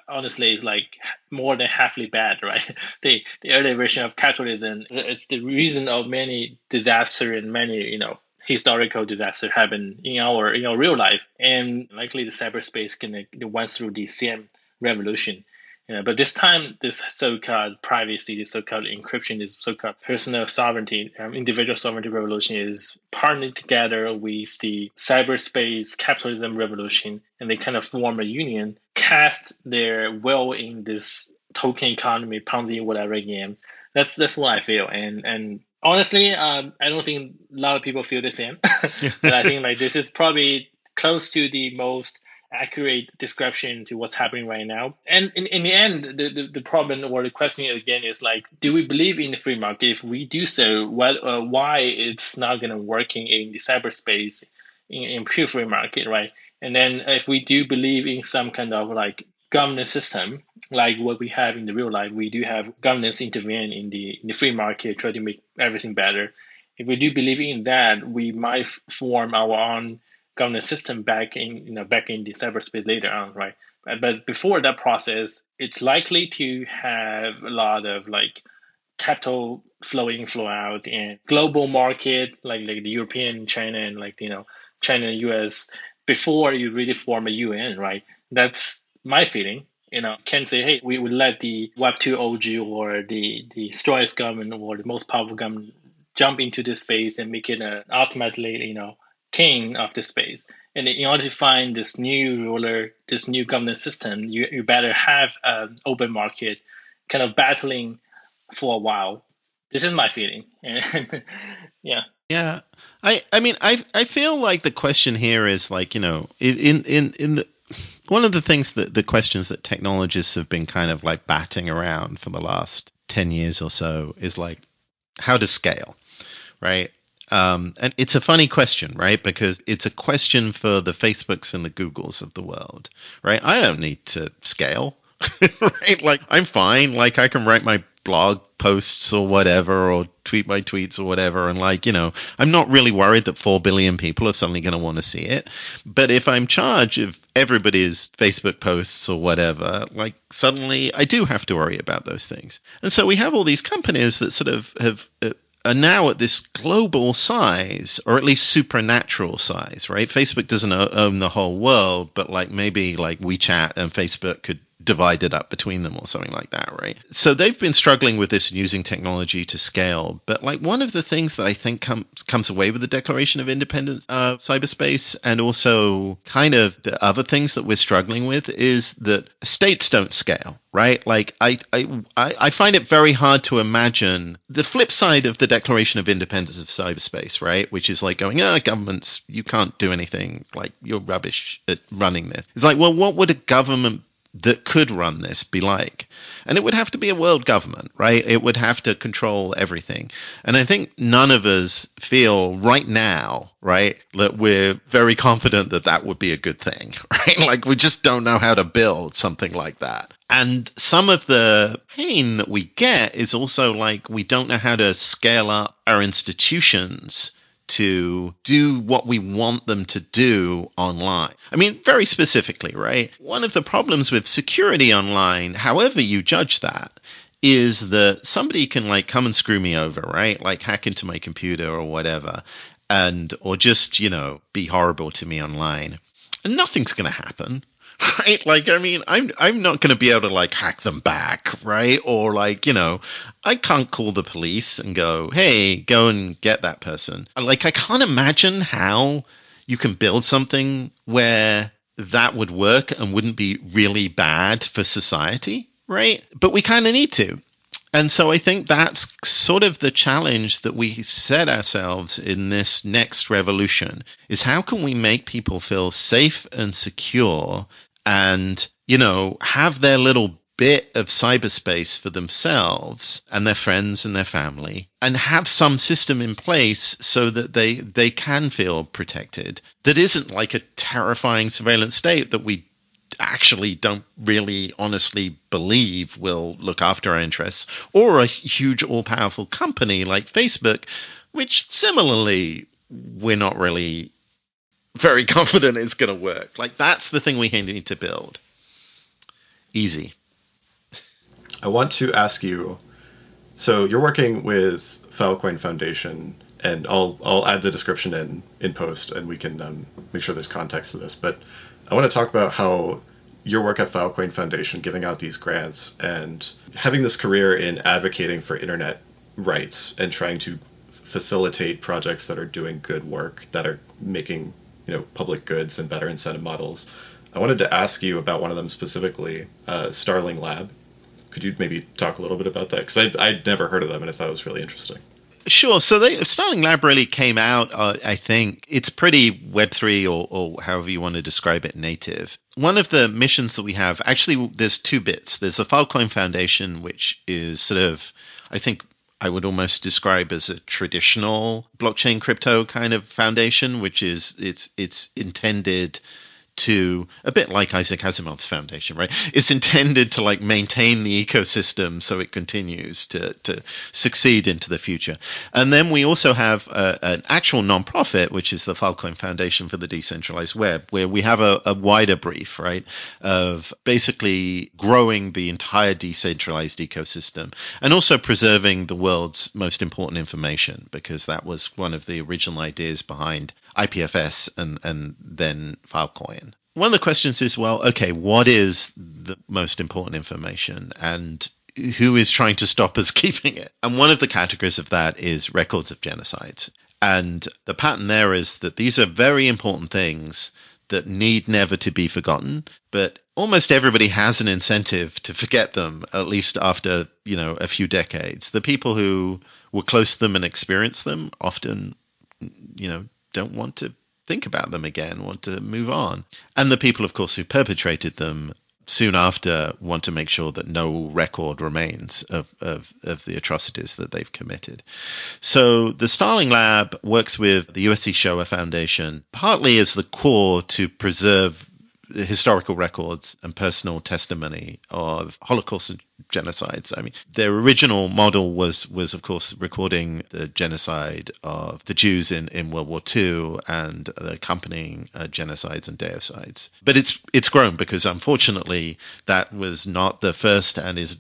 honestly, it's like more than halfly bad, right? The early version of capitalism, it's the reason of many disaster and many historical disaster happen in our real life, and likely the cyberspace can went through the same revolution. But this time, this so-called privacy, this so-called encryption, this so-called personal sovereignty, individual sovereignty revolution is partnered together with the cyberspace capitalism revolution, and they kind of form a union, cast their will in this token economy, Ponzi, whatever game. That's what I feel, and honestly, I don't think a lot of people feel the same. But I think this is probably close to the most accurate description to what's happening right now. And in the end, the problem or the question again is do we believe in the free market? If we do so, why it's not going to working in the cyberspace in pure free market, right? And then if we do believe in some kind of governance system, like what we have in the real life, we do have governance intervene in the free market, try to make everything better. If we do believe in that, we might form our own governance system back in the cyberspace later on, right? But before that process, it's likely to have a lot of capital flow in, flow out, and global market like the European, China, and China and US before you really form a UN, right? That's my feeling. Can say, hey, we would let the Web2 OG or the strongest government or the most powerful government jump into this space and make it ultimately, king of the space. And in order to find this new ruler, this new governance system, you better have an open market kind of battling for a while. This is my feeling. And yeah. Yeah. I mean, I feel like the question here is in the one of the things that the questions that technologists have been kind of batting around for the last 10 years or so is how to scale, right? And it's a funny question, right? Because it's a question for the Facebooks and the Googles of the world, right? I don't need to scale, right? Like, I'm fine. Like, I can write my blog posts or whatever, or tweet my tweets or whatever. And like, I'm not really worried that 4 billion people are suddenly going to want to see it. But if I'm charged of everybody's Facebook posts or whatever, like suddenly I do have to worry about those things. And so we have all these companies that sort of are now at this global size, or at least supernatural size, right? Facebook doesn't own the whole world, but like maybe like WeChat and Facebook could divide it up between them or something like that, right? So they've been struggling with this and using technology to scale. But like one of the things that I think comes away with the Declaration of Independence of cyberspace, and also kind of the other things that we're struggling with, is that states don't scale, right? Like I find it very hard to imagine the flip side of the Declaration of Independence of cyberspace, right? Which is like going, governments, you can't do anything, like you're rubbish at running this. It's like, well, what would a government that could run this be like? And it would have to be a world government, right? It would have to control everything. And I think none of us feel right now, right, that we're very confident that that would be a good thing, right? Like we just don't know how to build something like that. And some of the pain that we get is also like we don't know how to scale up our institutions to do what we want them to do online. I mean, very specifically, right? One of the problems with security online, however you judge that, is that somebody can like come and screw me over, right? Like hack into my computer or whatever, or just, be horrible to me online. And nothing's going to happen. Right? Like, I mean, I'm not going to be able to like hack them back, right? Or like, I can't call the police and go, hey, go and get that person. Like, I can't imagine how you can build something where that would work and wouldn't be really bad for society, right? But we kind of need to. And so I think that's sort of the challenge that we set ourselves in this next revolution, is how can we make people feel safe and secure and, have their little bit of cyberspace for themselves and their friends and their family, and have some system in place so that they can feel protected. That isn't like a terrifying surveillance state that we actually don't really honestly believe will look after our interests, or a huge all-powerful company like Facebook, which similarly we're not really very confident is going to work. Like that's the thing we need to build. Easy. I want to ask you, so you're working with Filecoin Foundation, and I'll add the description in post, and we can make sure there's context to this. But I want to talk about how your work at Filecoin Foundation, giving out these grants, and having this career in advocating for internet rights and trying to facilitate projects that are doing good work, that are making public goods and better incentive models. I wanted to ask you about one of them specifically, Starling Lab. Could you maybe talk a little bit about that? Because I'd never heard of them, and I thought it was really interesting. Sure. So Starling Lab really came out, I think, it's pretty Web3 or however you want to describe it, native. One of the missions that we have, actually, there's two bits. There's the Filecoin Foundation, which is sort of, I think, I would almost describe as a traditional blockchain crypto kind of foundation, which is it's intended to, a bit like Isaac Asimov's foundation, right? It's intended to like maintain the ecosystem so it continues to succeed into the future. And then we also have an actual nonprofit, which is the Filecoin Foundation for the Decentralized Web, where we have a wider brief, right, of basically growing the entire decentralized ecosystem and also preserving the world's most important information, because that was one of the original ideas behind IPFS and then Filecoin. One of the questions is, well, okay, what is the most important information and who is trying to stop us keeping it? And one of the categories of that is records of genocides. And the pattern there is that these are very important things that need never to be forgotten, but almost everybody has an incentive to forget them, at least after, a few decades. The people who were close to them and experienced them often, don't want to think about them again, want to move on. And the people, of course, who perpetrated them soon after want to make sure that no record remains of the atrocities that they've committed. So the Starling Lab works with the USC Shoah Foundation, partly as the core to preserve historical records and personal testimony of Holocaust and genocides. I mean, their original model was of course recording the genocide of the Jews in World War II and the accompanying genocides and deicides. But it's grown because unfortunately that was not the first and is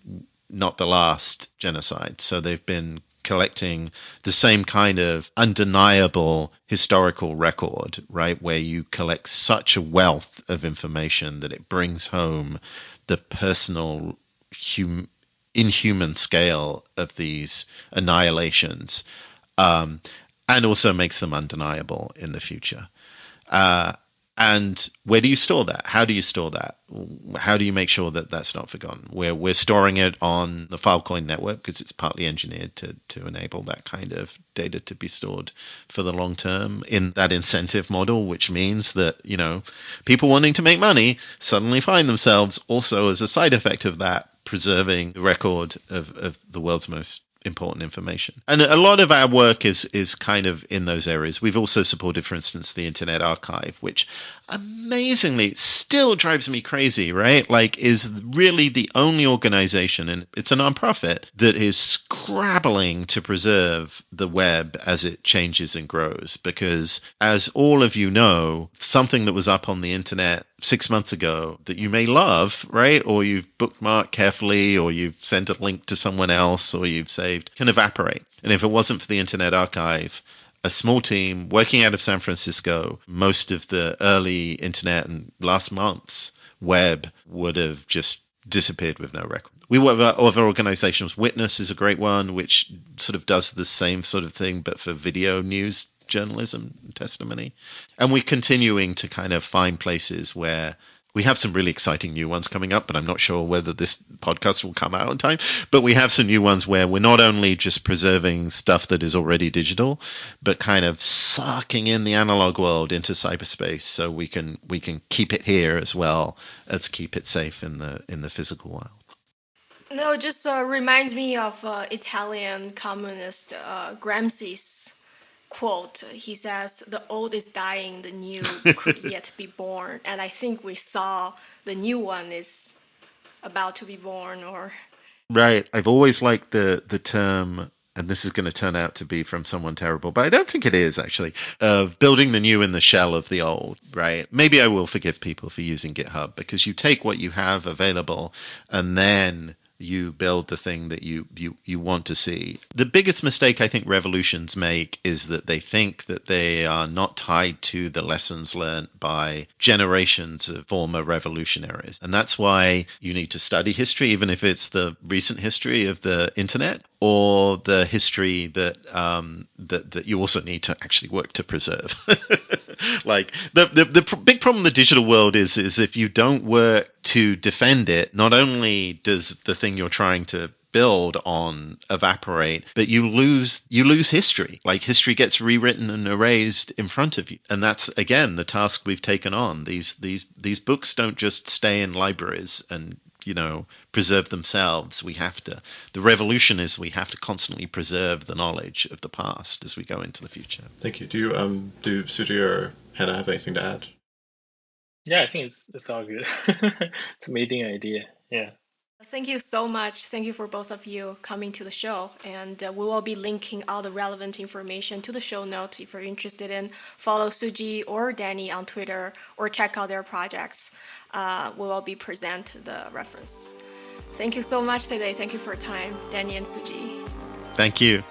not the last genocide. So they've been collecting the same kind of undeniable historical record, right, where you collect such a wealth of information that it brings home the personal inhuman scale of these annihilations, and also makes them undeniable in the future. And where do you store that? How do you store that? How do you make sure that that's not forgotten? We're storing it on the Filecoin network because it's partly engineered to enable that kind of data to be stored for the long term in that incentive model, which means that, you know, people wanting to make money suddenly find themselves also as a side effect of that preserving the record of the world's most important information. And a lot of our work is kind of in those areas. We've also supported, for instance, the Internet Archive, which amazingly still drives me crazy, right? Like, is really the only organization, and it's a nonprofit, that is scrabbling to preserve the web as it changes and grows. Because as all of you know, something that was up on the internet 6 months ago that you may love, right? Or you've bookmarked carefully, or you've sent a link to someone else, or you've saved, can evaporate. And if it wasn't for the Internet Archive, a small team working out of San Francisco, most of the early internet and last month's web would have just disappeared with no record. We work with other organizations. Witness is a great one, which sort of does the same sort of thing, but for video news journalism and testimony. And we're continuing to kind of find places where we have some really exciting new ones coming up, but I'm not sure whether this podcast will come out in time. But we have some new ones where we're not only just preserving stuff that is already digital, but kind of sucking in the analog world into cyberspace, so we can keep it here as well as keep it safe in the physical world. No, it just reminds me of Italian communist Gramsci's quote. He says, "The old is dying, the new could yet be born." And I think we saw the new one is about to be born. Or right. I've always liked the term, and this is going to turn out to be from someone terrible, but I don't think it is actually, of building the new in the shell of the old, right? Maybe I will forgive people for using GitHub, because you take what you have available and then you build the thing that you want to see. The biggest mistake I think revolutions make is that they think that they are not tied to the lessons learned by generations of former revolutionaries. And that's why you need to study history, even if it's the recent history of the internet, or the history that that you also need to actually work to preserve. Like the big problem in the digital world is if you don't work to defend it, not only does the thing you're trying to build on evaporate, but you lose history. Like, history gets rewritten and erased in front of you. And that's, again, the task we've taken on. These books don't just stay in libraries and, you know, preserve themselves. The revolution is we have to constantly preserve the knowledge of the past as we go into the future. Thank you. Do Suji or Hana have anything to add? Yeah, I think it's all good. It's an amazing idea. Yeah. thank you so much. Thank you for both of you coming to the show. And we will be linking all the relevant information to the show notes if you're interested in. Follow Suji or Danny on Twitter or check out their projects. We will be present the reference. Thank you so much today. Thank you for your time, Danny and Suji. Thank you.